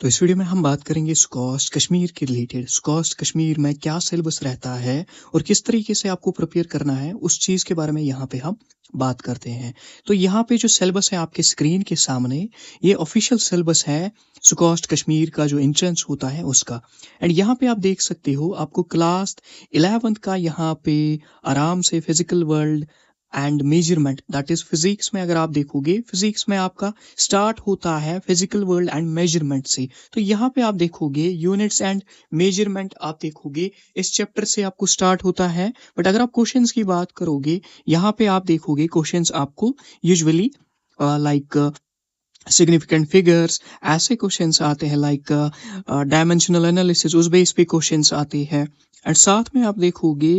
तो इस वीडियो में हम बात करेंगे स्कॉस्ट कश्मीर के रिलेटेड। स्कॉस्ट कश्मीर में क्या सिलेबस रहता है और किस तरीके से आपको प्रिपेयर करना है, उस चीज़ के बारे में यहाँ पे हम बात करते हैं। तो यहाँ पे जो सिलेबस है आपके स्क्रीन के सामने, ये ऑफिशियल सिलेबस है स्कॉस्ट कश्मीर का जो एंट्रेंस होता है उसका। एंड यहाँ पे आप देख सकते हो आपको क्लास 11th का यहाँ पे आराम से physical world and measurement, that is physics में अगर आप देखोगे, फिजिक्स में आपका स्टार्ट होता है फिजिकल वर्ल्ड एंड मेजरमेंट से। तो यहाँ पे आप देखोगे यूनिट्स एंड मेजरमेंट, आप देखोगे इस चैप्टर से आपको स्टार्ट होता है। बट अगर आप क्वेश्चंस की बात करोगे, यहाँ पे आप देखोगे क्वेश्चंस आपको यूजुअली लाइक सिग्निफिकेंट फिगर्स, ऐसे क्वेश्चंस आते हैं, लाइक डायमेंशनल एनालिसिस, उस बेस पे क्वेश्चंस आते हैं। एंड साथ में आप देखोगे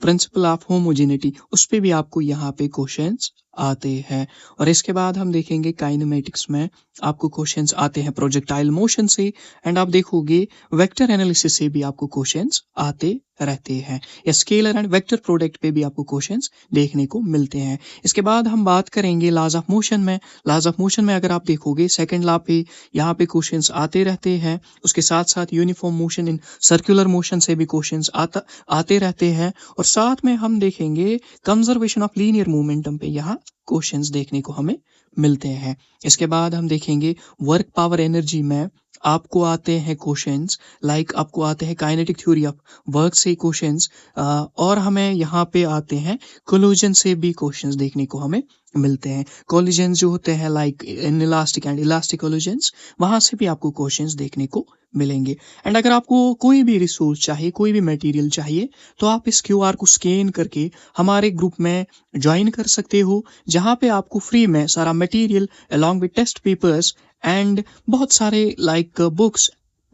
प्रिंसिपल ऑफ होमोजेनिटी, उस पे भी आपको यहाँ पे क्वेश्चंस आते हैं। और इसके बाद हम देखेंगे काइनेमेटिक्स में आपको क्वेश्चंस आते हैं प्रोजेक्टाइल मोशन से। एंड आप देखोगे वेक्टर एनालिसिस से भी आपको क्वेश्चंस आते रहते हैं, या स्केलर एंड वेक्टर प्रोडक्ट पे भी आपको क्वेश्चंस देखने को मिलते हैं। इसके बाद हम बात करेंगे लॉज ऑफ मोशन में। लॉज ऑफ मोशन में अगर आप देखोगे सेकंड लॉ पे यहाँ पे क्वेश्चंस आते रहते हैं। उसके साथ साथ uniform motion in circular motion से भी क्वेश्चंस आते रहते हैं। और साथ में हम देखेंगे कंजर्वेशन ऑफ लीनियर मोमेंटम पे यहाँ क्वेश्चंस देखने को हमें मिलते हैं। इसके बाद हम देखेंगे वर्क पावर एनर्जी में आपको आते हैं क्वेश्चंस, लाइक आपको आते हैं काइनेटिक थ्योरी ऑफ वर्क से क्वेश्चंस, और हमें यहाँ पे आते हैं कोलिजन से भी क्वेश्चंस देखने को हमें मिलते हैं। कोलिजन जो होते हैं like in elastic and elastic collisions, वहां से भी आपको क्वेश्चंस देखने को मिलेंगे। एंड अगर आपको कोई भी रिसोर्स चाहिए, कोई भी मटेरियल चाहिए, तो आप इस क्यूआर को स्कैन करके हमारे ग्रुप में ज्वाइन कर सकते हो, जहाँ पे आपको फ्री में सारा material along with test papers and बहुत सारे लाइक बुक्स,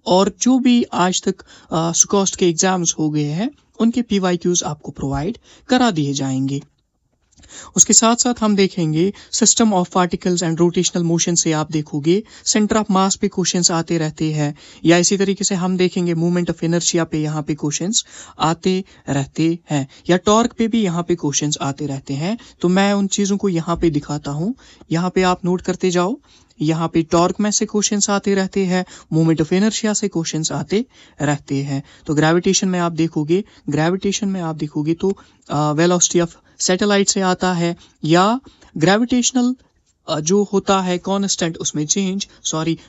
और जो भी आज तक स्कॉस्ट के एग्जाम्स हो गए हैं उनके PYQs आपको प्रोवाइड करा दिए जाएंगे। उसके साथ साथ हम देखेंगे system of particles and rotational motion से आप देखोगे सेंटर ऑफ मास पे क्वेश्चंस आते रहते हैं, या इसी तरीके से हम देखेंगे मूवमेंट ऑफ इनर्शिया पे यहाँ पे क्वेश्चंस आते रहते हैं, या टॉर्क पे भी यहाँ पे क्वेश्चंस आते रहते हैं। तो मैं उन चीज़ों को यहाँ पे दिखाता हूँ, यहाँ पे आप नोट करते जाओ। यहाँ पे टॉर्क में से क्वेश्चंस आते रहते हैं, मूवमेंट ऑफ इनर्शिया से क्वेश्चंस आते रहते हैं। तो ग्रेविटेशन में आप देखोगे, तो वेलोसिटी ऑफ सैटेलाइट से आता है, या ग्रेविटेशनल जो होता है कांस्टेंट, उसमें चेंज,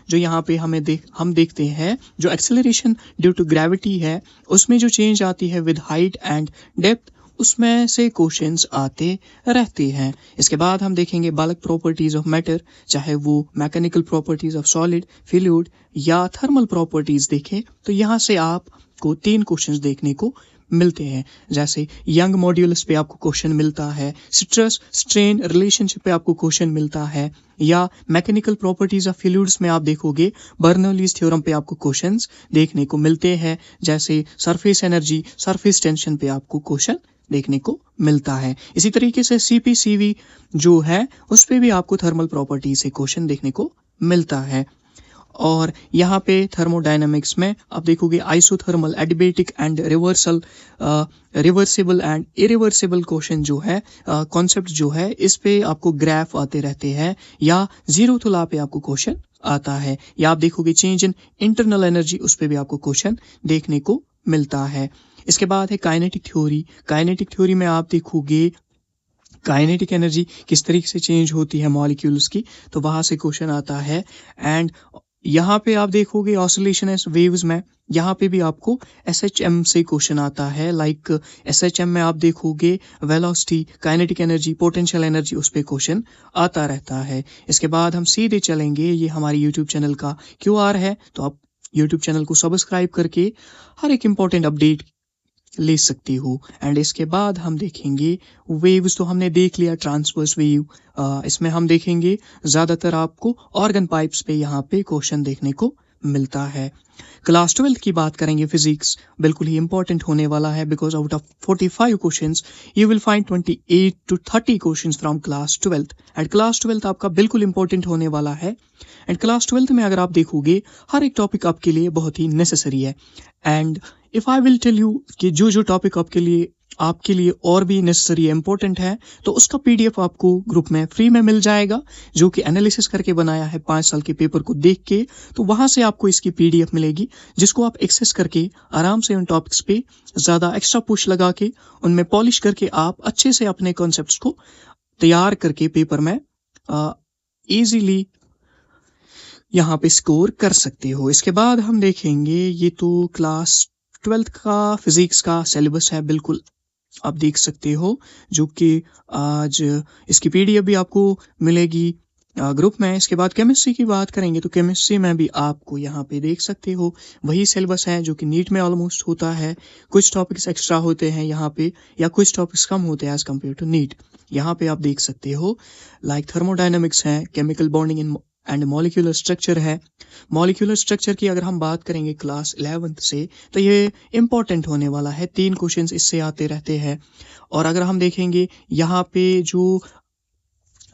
जो यहाँ पे हम देखते हैं जो एक्सेलरेशन ड्यू टू ग्रेविटी है, उसमें जो चेंज आती है विद हाइट एंड डेप्थ, उसमें से क्वेश्चंस आते रहते हैं। इसके बाद हम देखेंगे बल्क प्रॉपर्टीज ऑफ मैटर, चाहे वो mechanical properties of solid, fluid या थर्मल प्रॉपर्टीज देखें, तो यहाँ से आपको 3 क्वेश्चंस देखने को मिलते हैं। जैसे यंग मॉड्यूलस पे आपको क्वेश्चन मिलता है, स्ट्रेस स्ट्रेन रिलेशनशिप पे आपको क्वेश्चन मिलता है, या मैकेनिकल प्रॉपर्टीज ऑफ फ्लूइड्स में आप देखोगे बर्नौलीज थ्योरम पे आपको क्वेश्चंस देखने को मिलते हैं। जैसे सरफेस एनर्जी, सरफेस टेंशन पे आपको क्वेश्चन देखने को मिलता है। इसी तरीके से CPCV जो है उस पे भी आपको थर्मल प्रॉपर्टी से क्वेश्चन देखने को मिलता है। और यहाँ पे थर्मोडायनामिक्स में आप देखोगे isothermal, adiabatic and reversible and irreversible question जो है, कॉन्सेप्ट जो है, इस पे आपको ग्राफ आते रहते हैं, या जीरोथ लॉ पे आपको क्वेश्चन आता है, या आप देखोगे चेंज इन इंटरनल एनर्जी, उस पे भी आपको क्वेश्चन देखने को मिलता है। इसके बाद है काइनेटिक थ्योरी। काइनेटिक थ्योरी में आप देखोगे काइनेटिक एनर्जी किस तरीके से चेंज होती है मॉलिक्यूल्स की, तो वहां से क्वेश्चन आता है। एंड यहाँ पे आप देखोगे ऑसिलेशन एस वेव्स में, यहाँ पे भी आपको SHM से क्वेश्चन आता है, लाइक SHM में आप देखोगे velocity, kinetic energy, potential energy, उस पे क्वेश्चन आता रहता है। इसके बाद हम सीधे चलेंगे, ये हमारी यूट्यूब चैनल का QR है, तो आप यूट्यूब चैनल को सब्सक्राइब करके हर एक इम्पोर्टेंट अपडेट ले सकती हो। एंड इसके बाद हम देखेंगे वेव्स, तो हमने देख लिया ट्रांसवर्स वेव, इसमें हम देखेंगे ज़्यादातर आपको ऑर्गन पाइप्स पे यहाँ पे क्वेश्चन देखने को मिलता है। क्लास 12 की बात करेंगे, फिजिक्स बिल्कुल ही इंपॉर्टेंट होने वाला है, because out of 45 questions you will find 28 to 30 questions from class 12। And class 12 आपका बिल्कुल इंपॉर्टेंट होने वाला है। एंड क्लास 12 में अगर आप देखोगे हर एक टॉपिक आपके लिए बहुत ही नेसेसरी है। And if I will tell you कि जो टॉपिक आपके लिए और भी नेसेसरी इंपॉर्टेंट है, तो उसका पीडीएफ आपको ग्रुप में फ्री में मिल जाएगा, जो कि एनालिसिस करके बनाया है 5 साल के पेपर को देख के। तो वहाँ से आपको इसकी पीडीएफ मिलेगी, जिसको आप एक्सेस करके आराम से उन टॉपिक्स पे ज़्यादा एक्स्ट्रा पुश लगा के उनमें पॉलिश करके आप अच्छे से अपने कॉन्सेप्ट्स को तैयार करके पेपर में ईजीली यहाँ पे स्कोर कर सकते हो। इसके बाद हम देखेंगे, ये तो क्लास 12th का फिजिक्स का सिलेबस है, बिल्कुल आप देख सकते हो, जो कि आज इसकी पीडीएफ भी आपको मिलेगी ग्रुप में। इसके बाद केमिस्ट्री की बात करेंगे, तो केमिस्ट्री में भी आपको यहाँ पे देख सकते हो वही सिलेबस है जो कि नीट में ऑलमोस्ट होता है। कुछ टॉपिक्स एक्स्ट्रा होते हैं यहाँ पे, या कुछ टॉपिक्स कम होते हैं एज कम्पेयर टू नीट। यहाँ पे आप देख सकते हो लाइक थर्मोडायनेमिक्स है, chemical bonding and molecular structure है। मॉलिक्यूलर स्ट्रक्चर की अगर हम बात करेंगे क्लास 11th से, तो ये इम्पॉर्टेंट होने वाला है, 3 क्वेश्चंस इससे आते रहते हैं। और अगर हम देखेंगे यहाँ पे जो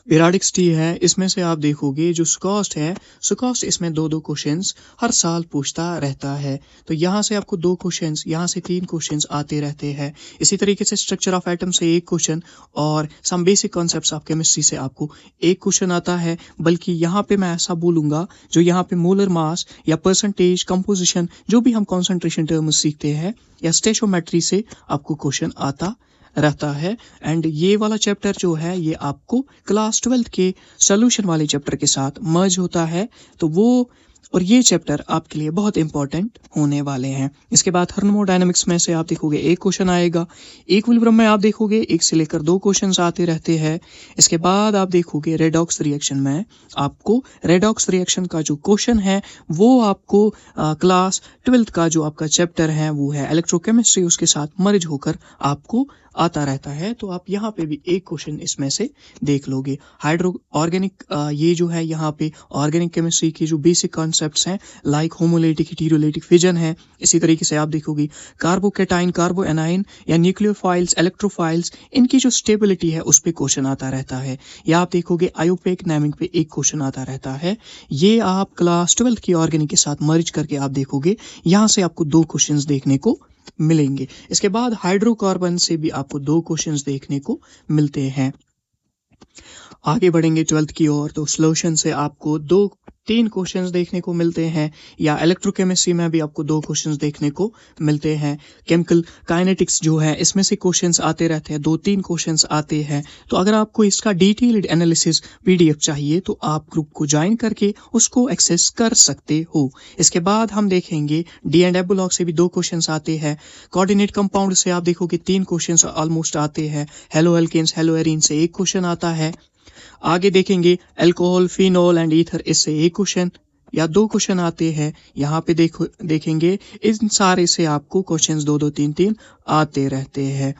पीरियोडिक टी है, इसमें से आप देखोगे जो सुकॉस्ट है, सुकॉस्ट इसमें 2-2 क्वेश्चंस हर साल पूछता रहता है। तो यहाँ से आपको 2 क्वेश्चंस, यहाँ से 3 क्वेश्चंस आते रहते हैं। इसी तरीके से स्ट्रक्चर ऑफ एटम से 1 क्वेश्चन और some basic concepts of chemistry से आपको 1 क्वेश्चन आता है। बल्कि यहाँ पे मैं ऐसा बोलूँगा, जो यहाँ पे मोलर मास या परसेंटेज, कंपोजिशन, जो भी हम कॉन्सेंट्रेशन टर्म्स सीखते हैं, या स्टेशोमेट्री से आपको क्वेश्चन आता रहता है। एंड ये वाला चैप्टर जो है, ये आपको क्लास 12th के सॉल्यूशन वाले चैप्टर के साथ मर्ज होता है। तो वो और ये चैप्टर आपके लिए बहुत इंपॉर्टेंट होने वाले हैं। इसके बाद थर्मोडायनेमिक्स में से आप देखोगे 1 क्वेश्चन आएगा। इक्विलिब्रियम में आप देखोगे 1 से लेकर 2 क्वेश्चंस आते रहते हैं। इसके बाद आप देखोगे रेडॉक्स रिएक्शन में, आपको रेडॉक्स रिएक्शन का जो क्वेश्चन है वो आपको क्लास 12th का जो आपका चैप्टर है वो है इलेक्ट्रोकेमिस्ट्री, उसके साथ मर्ज होकर आपको आता रहता है। तो आप यहाँ पे भी 1 क्वेश्चन इसमें से देख लोगे। हाइड्रो ऑर्गेनिक, ये जो है यहाँ पे ऑर्गेनिक केमिस्ट्री की जो बेसिक कॉन्सेप्ट्स हैं, लाइक होमोलिटिक, हेटेरोलिटिक फिजन है। इसी तरीके से आप देखोगे कार्बोकेटाइन, कार्बोएनाइन या न्यूक्लियोफाइल्स, इलेक्ट्रोफाइल्स, इनकी जो स्टेबिलिटी है उस पे क्वेश्चन आता रहता है। या आप देखोगे आयोपेक नेमिंग पे 1 क्वेश्चन आता रहता है। ये आप क्लास 12th की ऑर्गेनिक के साथ मर्ज करके आप देखोगे, यहाँ से आपको 2 क्वेश्चन देखने को मिलेंगे। इसके बाद हाइड्रोकार्बन से भी आपको 2 क्वेश्चंस देखने को मिलते हैं। आगे बढ़ेंगे 12th की ओर, तो सॉल्यूशन से आपको 2-3 क्वेश्चंस देखने को मिलते हैं। या इलेक्ट्रोकेमिस्ट्री में भी आपको 2 क्वेश्चंस देखने को मिलते हैं। केमिकल काइनेटिक्स जो है, इसमें से क्वेश्चंस आते रहते हैं, 2-3 क्वेश्चंस आते हैं। तो अगर आपको इसका डिटेल्ड एनालिसिस पीडीएफ चाहिए, तो आप ग्रुप को ज्वाइन करके उसको एक्सेस कर सकते हो। इसके बाद हम देखेंगे डी एंड एफ ब्लॉक से भी 2 क्वेश्चंस आते हैं। कोऑर्डिनेट कंपाउंड से आप देखोगे 3 क्वेश्चंस ऑलमोस्ट आते हैं। हेलो एल्केन्स, हेलो एरीन से 1 क्वेश्चन आता है। आगे देखेंगे अल्कोहल, फिनोल एंड ईथर, इससे 1 क्वेश्चन या 2 क्वेश्चन आते हैं। यहाँ पे देखेंगे इन सारे से आपको क्वेश्चंस 2-2, 3-3 आते रहते हैं।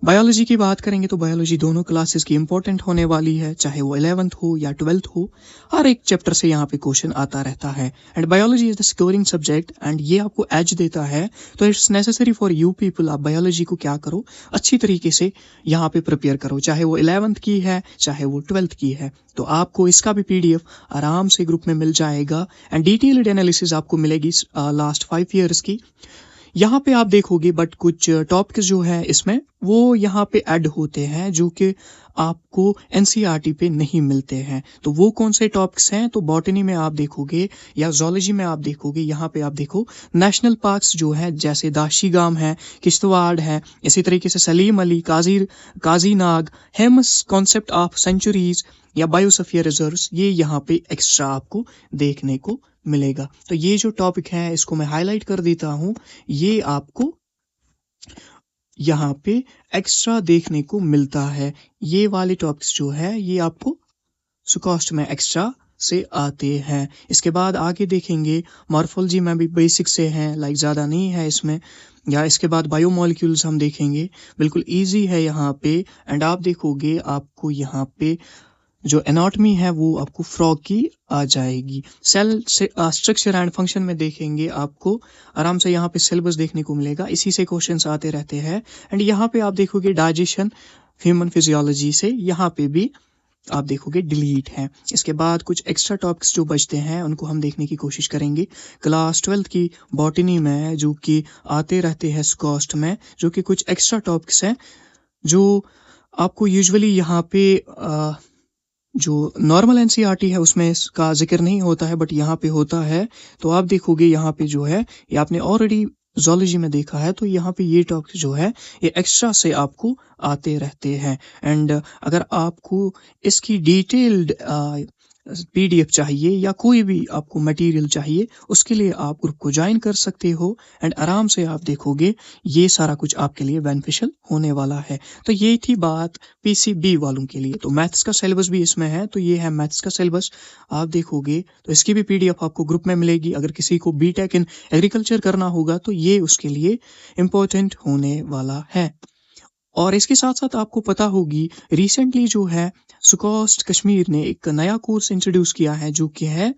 बायोलॉजी की बात करेंगे, तो बायोलॉजी दोनों क्लासेस की इंपॉर्टेंट होने वाली है, चाहे वो 11th हो या 12th हो। हर एक चैप्टर से यहाँ पे क्वेश्चन आता रहता है। And biology is the scoring subject, and ये आपको एज देता है। तो it's necessary for you people, आप बायोलॉजी को क्या करो, अच्छी तरीके से यहाँ पे प्रिपेयर करो, चाहे वो 11th की है, चाहे वो 12th की है। तो आपको इसका भी पीडीएफ आराम से ग्रुप में मिल जाएगा। एंड डिटेल्ड एनालिसिस आपको मिलेगी लास्ट 5 ईयर्स की। यहाँ पे आप देखोगे बट कुछ टॉपिक्स जो है इसमें वो यहाँ पे ऐड होते हैं, जो कि आपको एनसीईआरटी पे नहीं मिलते हैं। तो वो कौन से टॉपिक्स हैं, तो बॉटनी में आप देखोगे या जूलॉजी में आप देखोगे, यहाँ पे आप देखो नेशनल पार्क्स जो है, जैसे दाशीगाम है, किश्तवाड़ है, इसी तरीके से Salim Ali, Kazinag, Hemis, concept of sanctuaries या बायोस्फीयर रिजर्व्स, ये यहाँ पे एक्स्ट्रा आपको देखने को मिलेगा। तो ये जो टॉपिक है इसको मैं हाईलाइट कर देता हूँ, ये आपको यहाँ पे एक्स्ट्रा देखने को मिलता है। ये वाले टॉपिक्स जो है ये आपको सुकॉस्ट में एक्स्ट्रा से आते हैं। इसके बाद आगे देखेंगे मॉर्फोलॉजी में भी बेसिक से हैं, लाइक ज़्यादा नहीं है इसमें। या इसके बाद बायोमोलिक्यूल्स हम देखेंगे, बिल्कुल इजी है यहाँ पे। एंड आप देखोगे आपको यहाँ पे जो एनाटॉमी है वो आपको फ्रॉग की आ जाएगी। सेल से स्ट्रक्चर एंड फंक्शन में देखेंगे, आपको आराम से यहाँ पे सिलेबस देखने को मिलेगा, इसी से क्वेश्चंस आते रहते हैं। एंड यहाँ पे आप देखोगे डाइजेशन, ह्यूमन फिजियोलॉजी से यहाँ पे भी आप देखोगे डिलीट है। इसके बाद कुछ एक्स्ट्रा टॉपिक्स जो बचते हैं उनको हम देखने की कोशिश करेंगे। क्लास 12th की बॉटनी में जो कि आते रहते हैं स्कॉस्ट में, जो कि कुछ एक्स्ट्रा टॉपिक्स हैं जो आपको यूजुअली यहाँ पे जो नॉर्मल एनसीईआरटी है उसमें इसका ज़िक्र नहीं होता है, बट यहाँ पे होता है। तो आप देखोगे यहाँ पे जो है ये आपने ऑलरेडी ज़ूलॉजी में देखा है, तो यहाँ पे ये टॉपिक जो है ये एक्स्ट्रा से आपको आते रहते हैं। एंड अगर आपको इसकी डिटेल्ड पीडीएफ चाहिए या कोई भी आपको मटेरियल चाहिए, उसके लिए आप ग्रुप को ज्वाइन कर सकते हो एंड आराम से आप देखोगे ये सारा कुछ आपके लिए बेनिफिशियल होने वाला है। तो ये थी बात पीसीबी वालों के लिए। तो मैथ्स का सिलेबस भी इसमें है, तो ये है मैथ्स का सिलेबस। आप देखोगे तो इसकी भी पीडीएफ आपको ग्रुप में मिलेगी। अगर किसी को बीटेक इन एग्रीकल्चर करना होगा तो ये उसके लिए इम्पोर्टेंट होने वाला है। और इसके साथ-साथ आपको पता होगी रिसेंटली जो है सुकॉस्ट कश्मीर ने एक नया कोर्स इंट्रोड्यूस किया है जो कि है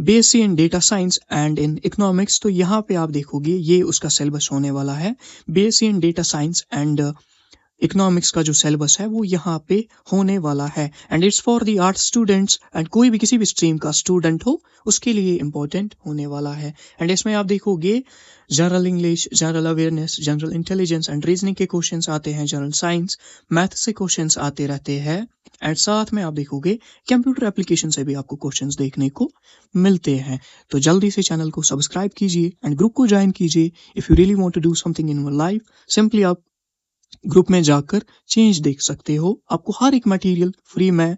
BSc in data science and in economics. तो यहाँ पे आप देखोगे ये उसका सिलेबस होने वाला है। BSc in data science and economics का जो सिलेबस है वो यहाँ पे होने वाला है and it's for the art students and कोई भी किसी भी स्ट्रीम का स्टूडेंट हो उसके लिए इम्पोर्टेंट होने वाला है। एंड इसमें आप देखोगे general English, general awareness, general intelligence and reasoning के क्वेश्चंस आते हैं, जनरल साइंस, मैथ से क्वेश्चंस आते रहते हैं एंड साथ में आप देखोगे कंप्यूटर एप्लीकेशन से भी आपको क्वेश्चंस देखने को मिलते हैं। तो जल्दी से चैनल को सब्सक्राइब कीजिए एंड ग्रुप को ज्वाइन कीजिए। If you really want to do something in your life, simply आप ग्रुप में जाकर चेंज देख सकते हो। आपको हर एक मटेरियल फ्री में